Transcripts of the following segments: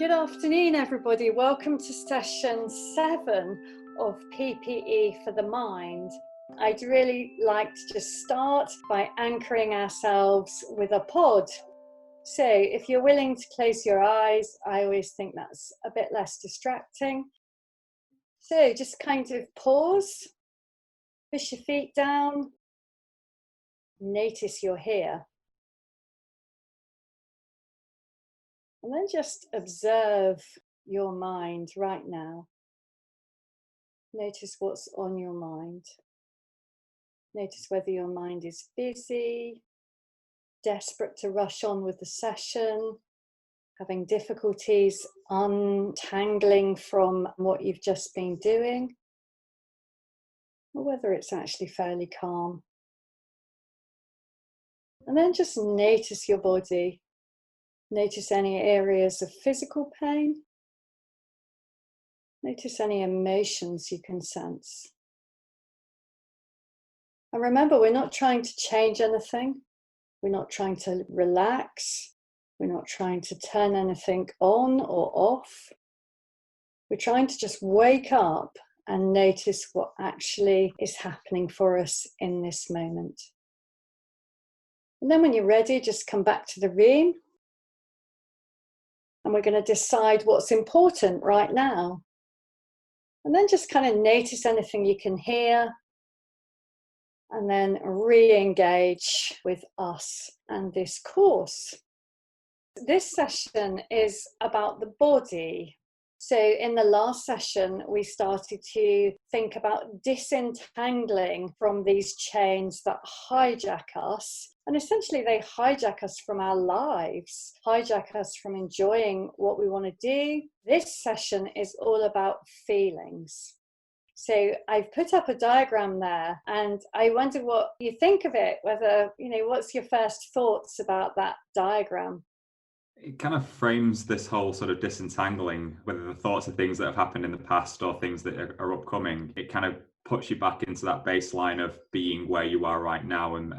Good afternoon, everybody. Welcome to session 7 of PPE for the mind. I'd really like to just start by anchoring ourselves with a pod. So if you're willing to close your eyes, I always think that's a bit less distracting. So just kind of pause, push your feet down, notice you're here. And then just observe your mind right now. Notice what's on your mind. Notice whether your mind is busy, desperate to rush on with the session, having difficulties untangling from what you've just been doing, or whether it's actually fairly calm. And then just notice your body. Notice any areas of physical pain. Notice any emotions you can sense. And remember, we're not trying to change anything. We're not trying to relax. We're not trying to turn anything on or off. We're trying to just wake up and notice what actually is happening for us in this moment. And then when you're ready, just come back to the room. And we're going to decide what's important right now. And then just kind of notice anything you can hear. And then re-engage with us and this course. This session is about the body. So in the last session, we started to think about disentangling from these chains that hijack us. And essentially they hijack us from our lives, hijack us from enjoying what we want to do. This session is all about feelings. So I've put up a diagram there and I wonder what you think of it, whether, what's your first thoughts about that diagram? It kind of frames this whole sort of disentangling, whether the thoughts are things that have happened in the past or things that are upcoming. It kind of puts you back into that baseline of being where you are right now and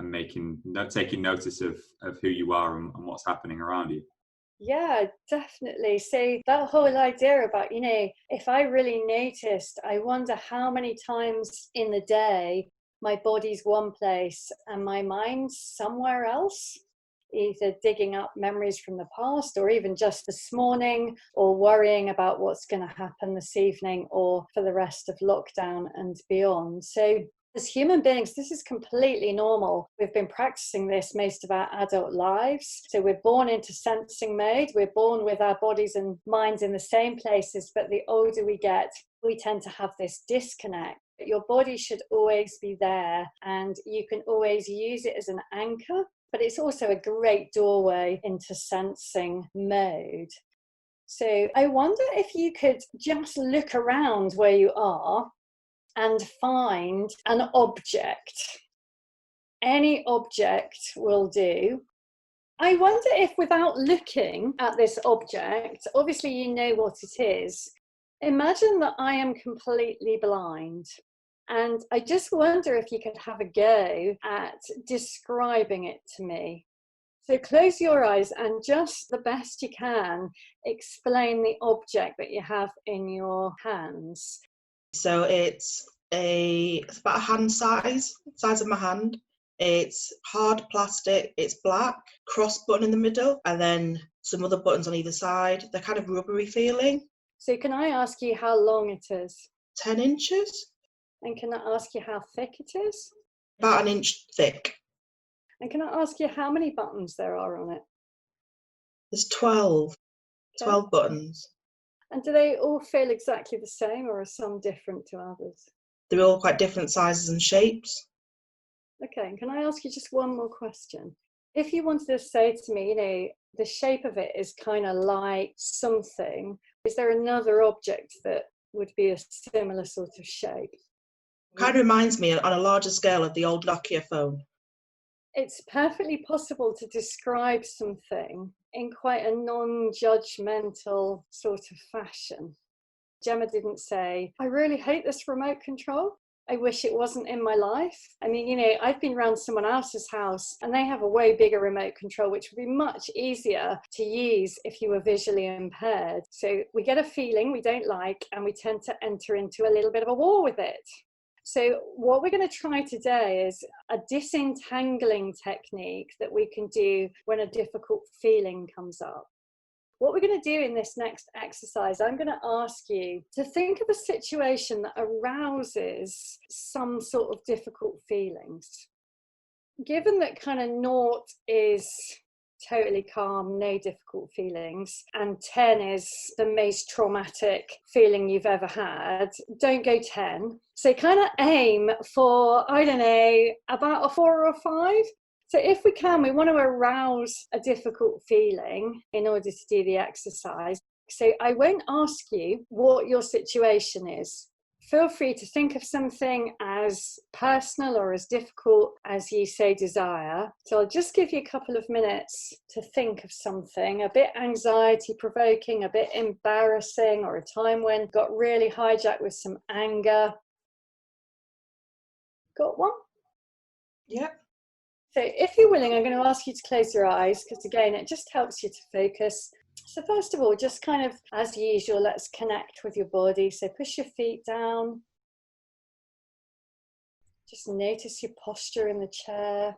taking notice of who you are and what's happening around you. Yeah, definitely. So that whole idea about, if I really noticed, I wonder how many times in the day my body's one place and my mind's somewhere else, either digging up memories from the past or even just this morning, or worrying about what's going to happen this evening or for the rest of lockdown and beyond. So as human beings, this is completely normal. We've been practicing this most of our adult lives. So we're born into sensing mode. We're born with our bodies and minds in the same places, but the older we get, we tend to have this disconnect. Your body should always be there and you can always use it as an anchor, but it's also a great doorway into sensing mode. So I wonder if you could just look around where you are and find an object. Any object will do. I wonder if, without looking at this object, obviously you know what it is. Imagine that I am completely blind. And I just wonder if you could have a go at describing it to me. So close your eyes and just the best you can explain the object that you have in your hands. So it's about a hand size of my hand. It's hard plastic, it's black, cross button in the middle, and then some other buttons on either side. They're kind of rubbery feeling. So can I ask you how long it is? 10 inches. And can I ask you how thick it is? About an inch thick. And can I ask you how many buttons there are on it? There's 12 buttons. And do they all feel exactly the same, or are some different to others? They're all quite different sizes and shapes. Okay, and can I ask you just one more question? If you wanted to say to me, the shape of it is kind of like something, is there another object that would be a similar sort of shape? Kind of reminds me on a larger scale of the old Nokia phone. It's perfectly possible to describe something in quite a non-judgmental sort of fashion. Gemma didn't say, I really hate this remote control. I wish it wasn't in my life. I mean, you know, I've been around someone else's house and they have a way bigger remote control, which would be much easier to use if you were visually impaired. So we get a feeling we don't like and we tend to enter into a little bit of a war with it. So what we're going to try today is a disentangling technique that we can do when a difficult feeling comes up. What we're going to do in this next exercise, I'm going to ask you to think of a situation that arouses some sort of difficult feelings. Given that kind of 0 is totally calm, no difficult feelings, and 10 is the most traumatic feeling you've ever had, don't go 10. So kind of aim for, I don't know, about a 4 or a 5. So if we can, we want to arouse a difficult feeling in order to do the exercise. So I won't ask you what your situation is. Feel free to think of something as personal or as difficult as you so desire. So I'll just give you a couple of minutes to think of something a bit anxiety provoking, a bit embarrassing, or a time when got really hijacked with some anger. Got one? Yep. So if you're willing, I'm going to ask you to close your eyes because, again, it just helps you to focus. So first of all, just kind of, as usual, let's connect with your body. So push your feet down. Just notice your posture in the chair.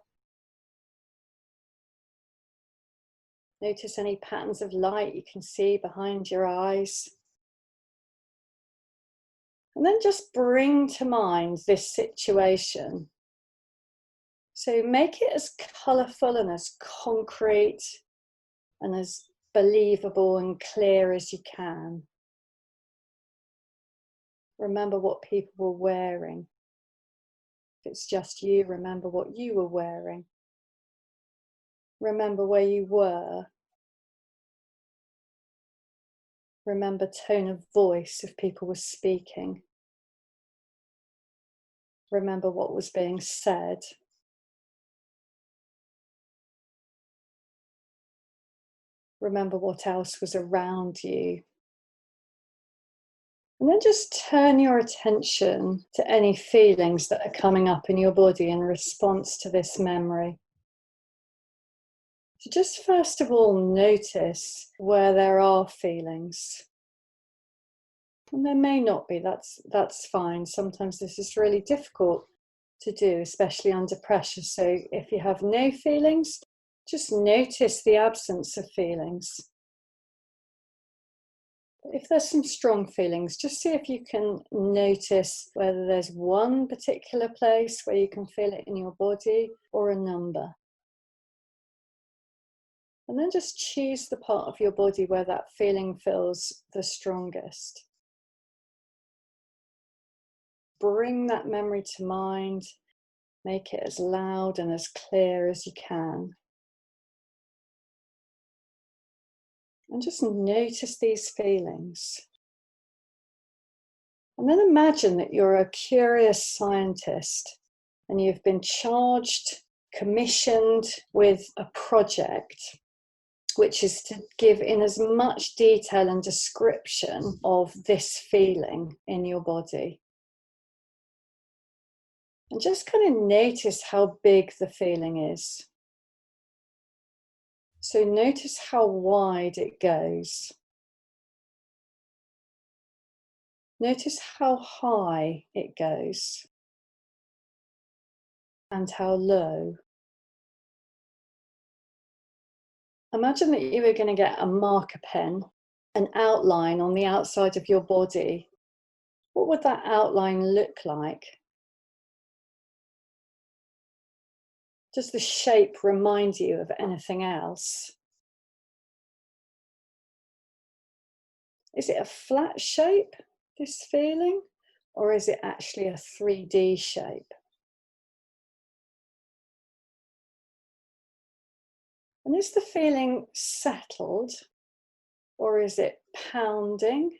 Notice any patterns of light you can see behind your eyes. And then just bring to mind this situation. So make it as colourful and as concrete and as believable and clear as you can. Remember what people were wearing. If it's just you, remember what you were wearing. Remember where you were. Remember tone of voice if people were speaking. Remember what was being said. Remember what else was around you. And then just turn your attention to any feelings that are coming up in your body in response to this memory. So just first of all, notice where there are feelings. And there may not be, that's fine. Sometimes this is really difficult to do, especially under pressure. So if you have no feelings, just notice the absence of feelings. If there's some strong feelings, just see if you can notice whether there's one particular place where you can feel it in your body or a number. And then just choose the part of your body where that feeling feels the strongest. Bring that memory to mind, make it as loud and as clear as you can. And just notice these feelings. And then imagine that you're a curious scientist and you've been charged, commissioned with a project, which is to give in as much detail and description of this feeling in your body. And just kind of notice how big the feeling is. So notice how wide it goes. Notice how high it goes and how low. Imagine that you were going to get a marker pen, an outline on the outside of your body. What would that outline look like? Does the shape remind you of anything else? Is it a flat shape, this feeling, or is it actually a 3D shape? And is the feeling settled, or is it pounding,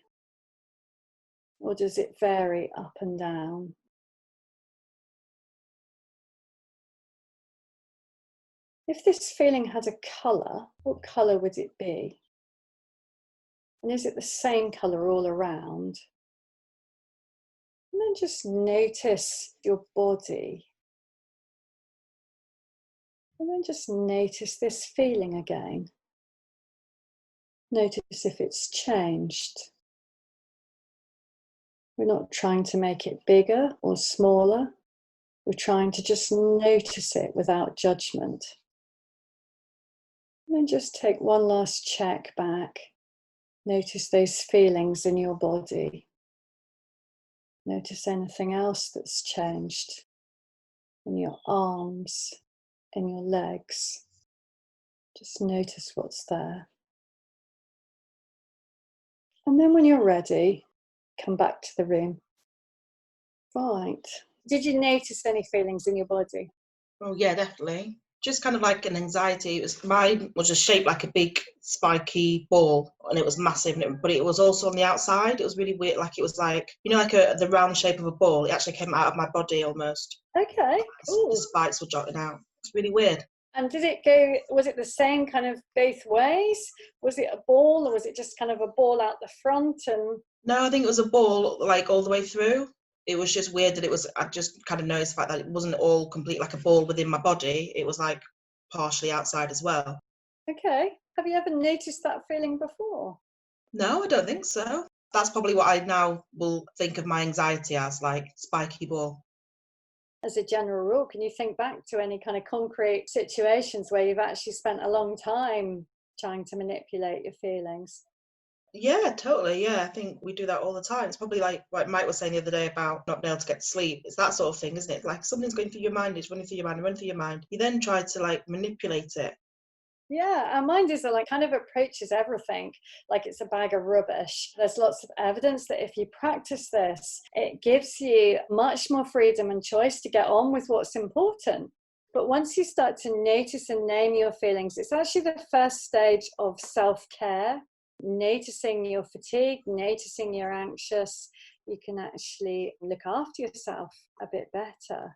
or does it vary up and down? If this feeling had a colour, what colour would it be? And is it the same colour all around? And then And just notice your body. And then just notice this feeling again. Notice if it's changed. We're not trying to make it bigger or smaller. We're trying to just notice it without judgment. And then just take one last check back. Notice those feelings in your body. Notice anything else that's changed in your arms, in your legs. Just notice what's there. And then when you're ready, come back to the room. Right. Did you notice any feelings in your body? Oh yeah, definitely. Just kind of like an anxiety. Mine was just shaped like a big spiky ball, and it was massive. But it was also on the outside. It was really weird. Like it was like, you know, like the round shape of a ball. It actually came out of my body almost. Okay. Ooh. The spikes were jutting out. It's really weird. And did it go? Was it the same kind of both ways? Was it a ball, or was it just kind of a ball out the front? And no, I think it was a ball like all the way through. It was just weird that it was, I just kind of noticed the fact that it wasn't all complete like a ball within my body. It was like partially outside as well. Okay. Have you ever noticed that feeling before? No, I don't think so. That's probably what I now will think of my anxiety as, like spiky ball. As a general rule, can you think back to any kind of concrete situations where you've actually spent a long time trying to manipulate your feelings? Yeah, totally. Yeah, I think we do that all the time. It's probably like what Mike was saying the other day about not being able to get to sleep. It's that sort of thing, isn't it? Like something's going through your mind, it's running through your mind, running through your mind. You then try to like manipulate it. Yeah, our mind is like kind of approaches everything like it's a bag of rubbish. There's lots of evidence that if you practice this, it gives you much more freedom and choice to get on with what's important. But once you start to notice and name your feelings, it's actually the first stage of self-care. Noticing your fatigue, noticing you're anxious, you can actually look after yourself a bit better.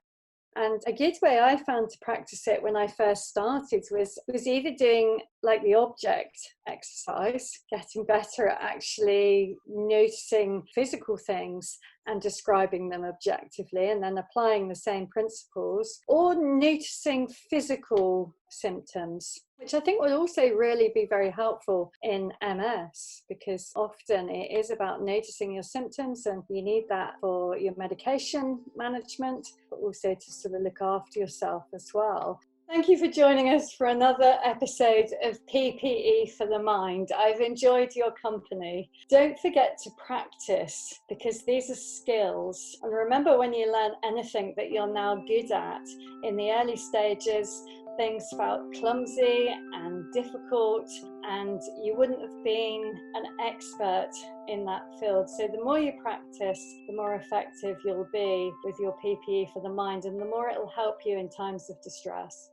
And a good way I found to practice it when I first started was either doing like the object exercise, getting better at actually noticing physical things and describing them objectively, and then applying the same principles, or noticing physical symptoms, which I think will also really be very helpful in MS, because often it is about noticing your symptoms, and you need that for your medication management, but also to sort of look after yourself as well. Thank you for joining us for another episode of PPE for the Mind. I've enjoyed your company. Don't forget to practice, because these are skills. And remember, when you learn anything that you're now good at, in the early stages, things felt clumsy and difficult, and you wouldn't have been an expert in that field. So the more you practice, the more effective you'll be with your PPE for the mind, and the more it will help you in times of distress.